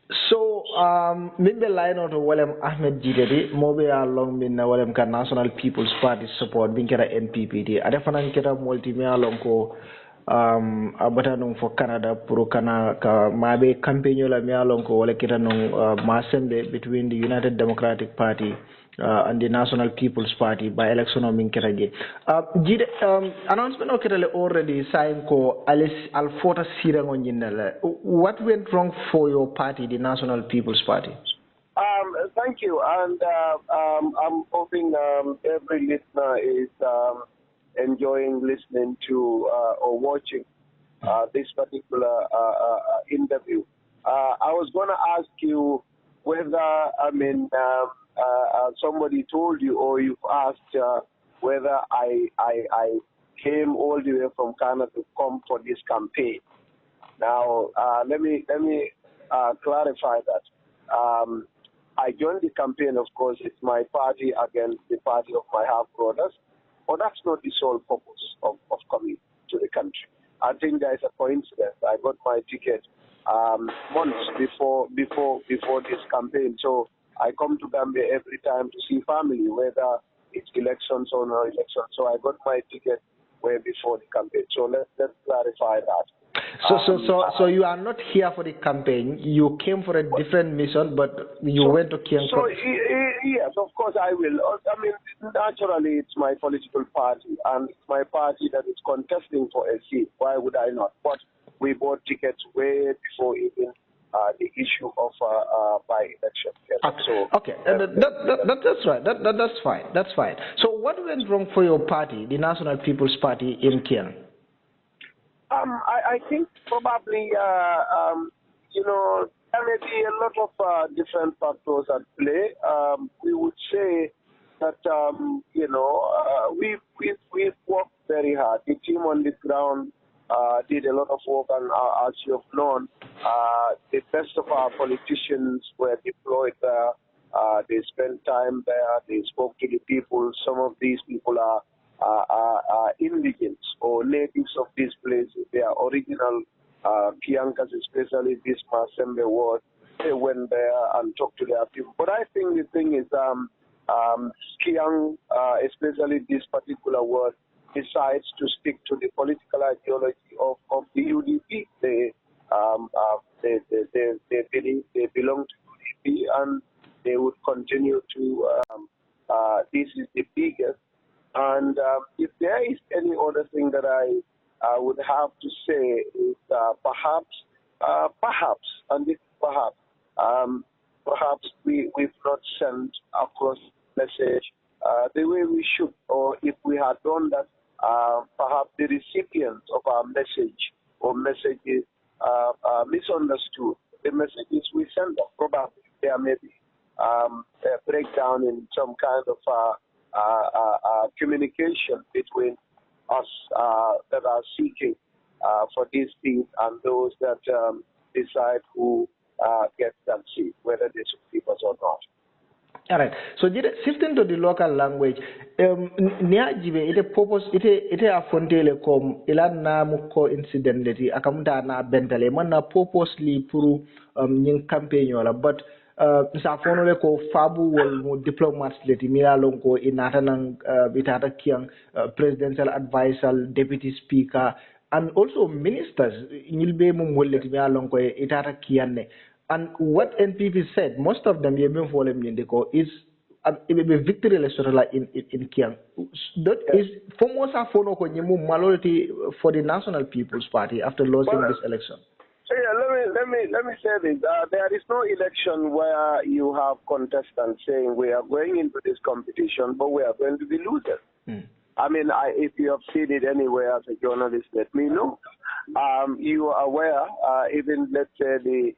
So, min be line out walem Ahmed Gitteh mobe along min na walem ka National People's Party support bin kera NPP di ada fanan kera multi me along ko abata nung for Canada pro kana ka mabe campaign la me along ko wala kera nung masembe between the United Democratic Party and the National People's Party by election of Minkerage. Announcement of already signed ko Alice Alfota Sirango Nyinele. What went wrong for your party, the National People's Party? Thank you, and I'm hoping every listener is enjoying listening to or watching this particular interview. I was going to ask you whether, somebody told you or you've asked whether I came all the way from Canada to come for this campaign. Now, let me clarify that. I joined the campaign, of course, it's my party against the party of my half-brothers, but that's not the sole purpose of coming to the country. I think there is a coincidence. I got my ticket months before this campaign, so I come to Gambia every time to see family, whether it's elections or no elections. So I got my ticket way before the campaign. So let's clarify that. So you are not here for the campaign. You came for a different mission, but you went to Kiang. So yes, of course I will. I mean, naturally, it's my political party, and it's my party that is contesting for a seat. Why would I not? But we bought tickets way before even the issue of by-election. Okay, that's right. That's fine. That's fine. So what went wrong for your party, the National People's Party in Kiang? I think probably, there may be a lot of different factors at play. We would say that, we've worked very hard. The team on the ground did a lot of work, and as you have known, the best of our politicians were deployed there. They spent time there. They spoke to the people. Some of these people are indigents or natives of these places. They are original Kiankas, especially this Masembe ward. They went there and talked to their people. But I think the thing is, Kiang, especially this particular ward, decides to stick to the political ideology of the UDP. They believe they belong to UDP, and they would continue to. This is the biggest. And if there is any other thing that I would have to say is perhaps, and this perhaps we've not sent across message the way we should, or if we had done that, perhaps the recipients of our message or messages misunderstood the messages we send them. Probably there may be a breakdown in some kind of communication between us that are seeking for these things and those that decide who gets that seat, whether they should keep us or not. All right. So, shifting to the local language, niajibe ite purpose ite afontele kom ilan na muko incident leti akamuta na bentale man na purposely puru nying campaign wala, but sa fono le ko fabu wol mo diplomats leti mila lon ko inata nang bitata kiang presidential advisor, deputy speaker, and also ministers nyilbe mo molleti mila lon ko itata kianne. And what NPP said, most of them is a victory electoral in Kiang. That is majority for the National People's Party after losing this election. Yeah, let me say this. There is no election where you have contestants saying we are going into this competition, but we are going to be losers. I mean, if you have seen it anywhere as a journalist, let me know. You are aware, even let's say the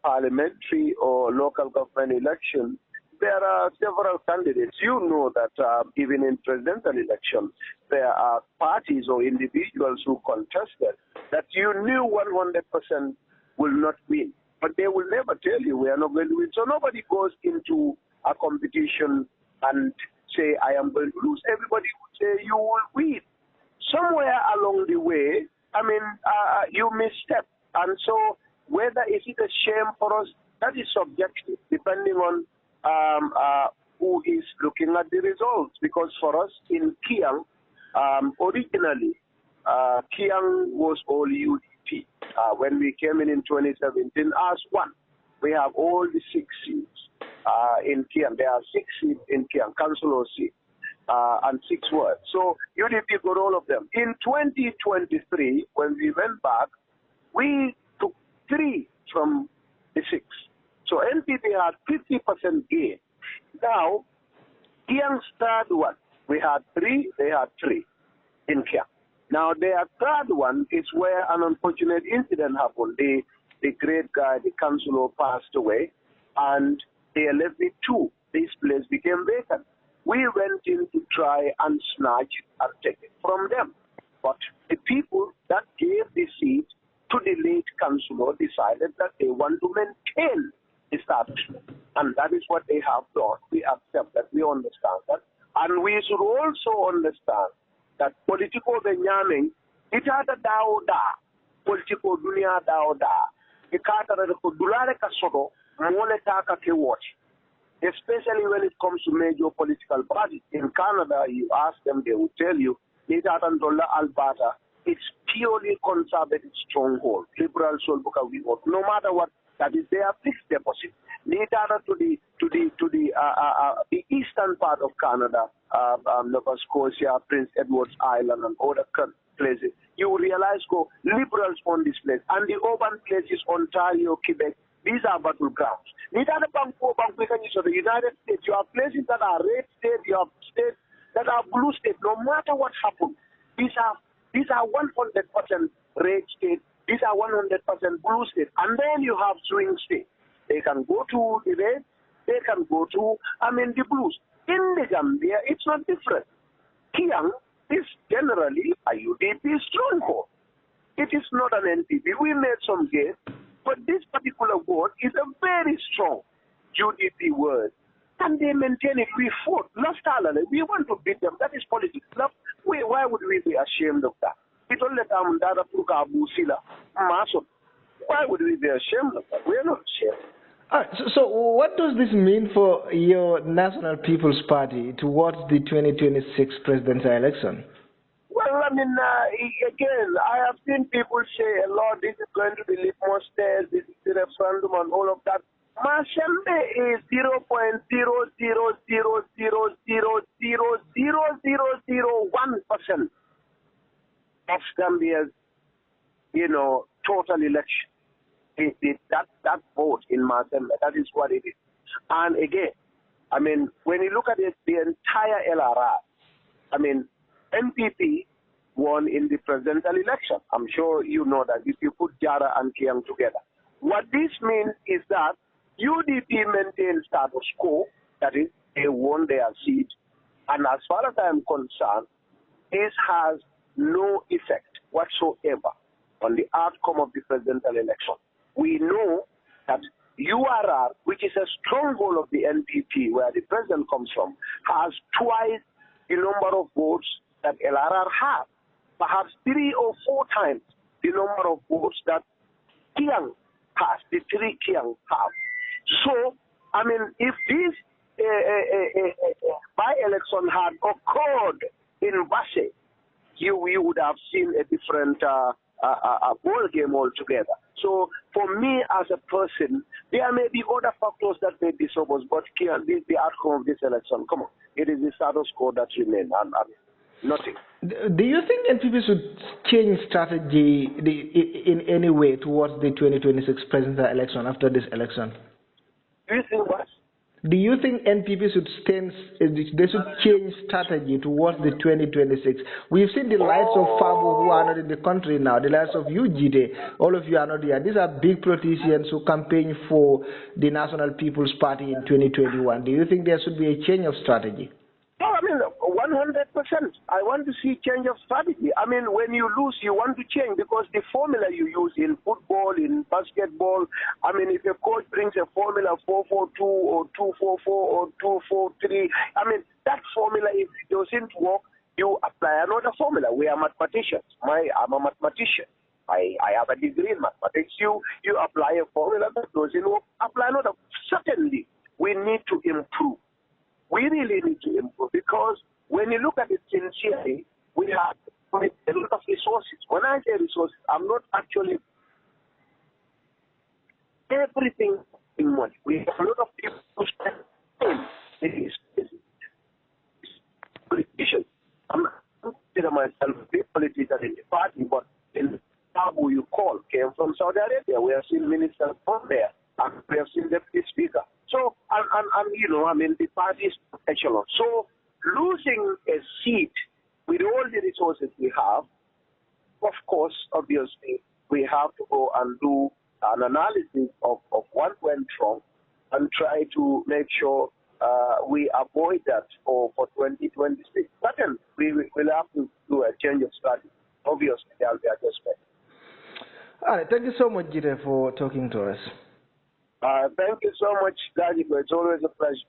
parliamentary or local government election, there are several candidates. You know that even in presidential elections, there are parties or individuals who contested that you knew 100% will not win. But they will never tell you we are not going to win. So nobody goes into a competition and say, I am going to lose. Everybody would say you will win. Somewhere along the way, I mean, you misstep. And so Whether is it a shame for us, that is subjective, depending on who is looking at the results. Because for us in Kiang, originally, Kiang was all UDP. When we came in 2017 as one, we have all the 6 seats in Kiang. There are 6 seats in Kiang, councillor seats, and 6 wards. So UDP got all of them. In 2023, when we went back, we took 3 from the 6. So NPP had 50% gain. Now, Kiang's third one, we had 3, they had 3 in Kiang. Now, their third one is where an unfortunate incident happened. The great guy, the councillor, passed away, and they left with 2. This place became vacant. We went in to try and snatch and take it from them. But the people that gave the seat to the late councillor decided that they want to maintain the establishment. And that is what they have done. We accept that, we understand that. And we should also understand that political Benjamin, it had a dauda, political dunia dauda, the Katara Dulare Kasodo, Monetaka watch. Especially when it comes to major political parties. In Canada, you ask them, they will tell you, Nidatandola Alberta, it's purely conservative stronghold. Liberal Solbuka we vote. No matter what, that is their fixed deposit. Nidata to the eastern part of Canada, Nova Scotia, Prince Edward's Island, and other places, you realize liberals own this place. And the urban places, Ontario, Quebec, these are battlegrounds. Neither the United States, you have places that are red state, you have states that are blue state. No matter what happens, these are 100% red state, these are 100% blue state. And then you have swing states. They can go to the red, they can go to, the blues. In the Gambia, it's not different. Kiang is generally a UDP stronghold. It is not an NPP. We made some gains. But this particular word is a very strong UDP word. And they maintain it. We fought. We want to beat them. That is politics. Why would we be ashamed of that? Why would we be ashamed of that? We are not ashamed. So what does this mean for your National People's Party towards the 2026 presidential election? Well, again, I have seen people say a lot, this is going to be litmus test, this is the referendum and all of that. Mashembe is 0.00000000001% of Gambia's, total election. That vote in Mashembe, that is what it is. And again, when you look at it, the entire LRR, NPP won in the presidential election. I'm sure you know that if you put Jara and Kiang together. What this means is that UDP maintains status quo, that is, they won their seat. And as far as I am concerned, this has no effect whatsoever on the outcome of the presidential election. We know that URR, which is a stronghold of the NPP, where the president comes from, has twice the number of votes that LRR have, perhaps 3 or 4 times the number of votes that Kiang has, the 3 Kiang have. So, if this by-election had occurred in Basse, you would have seen a different ball game altogether. So, for me as a person, there may be other factors that may be so, but Kiang, the outcome of this election, come on, it is the status quo that remains. Nothing. Do you think NPP should change strategy in any way towards the 2026 presidential election after this election? Do you think what? Do you think NPP should change strategy towards the 2026? We've seen the likes of Fabu who are not in the country now, the likes of you, Gitteh, all of you are not here. These are big politicians who campaign for the National People's Party in 2021. Do you think there should be a change of strategy? No, 100%. I want to see change of strategy. When you lose, you want to change because the formula you use in football, in basketball, if a coach brings a formula 4-4-2 or 2-4-4 or 2-4-3, that formula, if it doesn't work, you apply another formula. We are mathematicians. I'm a mathematician. I have a degree in mathematics. You apply a formula that goes in, apply another. Certainly, we need to improve. We really need to improve because when you look at it sincerely, we have a lot of resources. When I say resources, I'm not actually everything in money. We have a lot of people who spend time in this politician. I'm not consider myself a politician in the party, but in who you call came from Saudi Arabia. We have seen ministers from there, and we have seen deputy speaker. So, and the party is echelon. So, losing a seat with all the resources we have, of course, obviously, we have to go and do an analysis of what went wrong and try to make sure we avoid that for 2026. Second, we will have to do a change of strategy. Obviously, there will be adjustment. All right. Thank you so much, Gitteh, for talking to us. Thank you so much, Gajibo. It's always a pleasure.